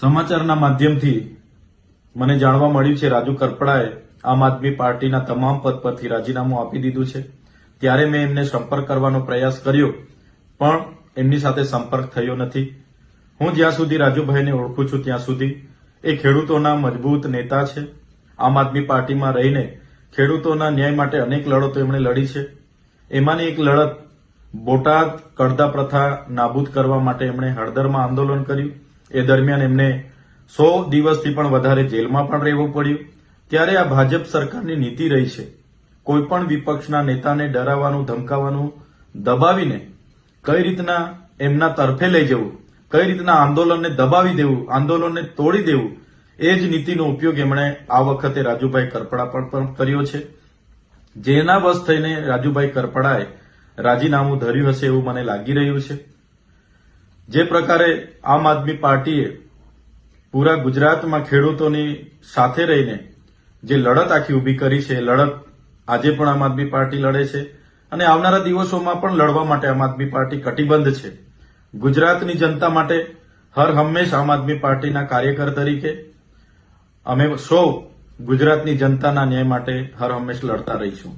સમાચારના માધ્યમથી મને જાણવા મળ્યું છે રાજુ કરપડાએ આમ આદમી પાર્ટીના તમામ પદ પરથી રાજીનામું આપી દીધું છે। ત્યારે મેં એમને સંપર્ક કરવાનો પ્રયાસ કર્યો પણ એમની સાથે સંપર્ક થયો નથી। હું જ્યાં સુધી રાજુભાઈને ઓળખું છું ત્યાં સુધી એ ખેડૂતોના મજબૂત નેતા છે। આમ આદમી પાર્ટીમાં રહીને ખેડૂતોના ન્યાય માટે અનેક લડતો એમણે લડી છે। એમાંની એક લડત બોટાદ કડદા પ્રથા નાબૂદ કરવા માટે એમણે હળદરમાં આંદોલન કર્યું। એ દરમિયાન એમને 100 દિવસથી પણ વધારે જેલમાં પણ રહેવું પડ્યું। ત્યારે આ ભાજપ સરકારની નીતિ રહી છે કોઈ પણ વિપક્ષના નેતાને ડરાવવાનું ધમકાવવાનું દબાવીને કઈ રીતના એમના તરફે લઈ જવું, કઈ રીતના આંદોલનને દબાવી દેવું, આંદોલનને તોડી દેવું, એ જ નીતિનો ઉપયોગ એમણે આ વખતે રાજુભાઈ કરપડા પર પણ કર્યો છે। જેના વશ થઈને રાજુભાઈ કરપડાએ રાજીનામું ધર્યું હશે એવું મને લાગી રહ્યું છે। જે પ્રકારે આમ આદમી પાર્ટીએ પૂરા ગુજરાતમાં ખેડૂતોની સાથે રહીને જે લડત આખી ઊભી કરી છે એ લડત આજે પણ આમ આદમી પાર્ટી લડે છે અને આવનારા દિવસોમાં પણ લડવા માટે આમ આદમી પાર્ટી કટિબદ્ધ છે। ગુજરાતની જનતા માટે હર હંમેશ આમ આદમી પાર્ટીના કાર્યકર તરીકે અમે સૌ ગુજરાતની જનતાના ન્યાય માટે હર હંમેશ લડતા રહીશું।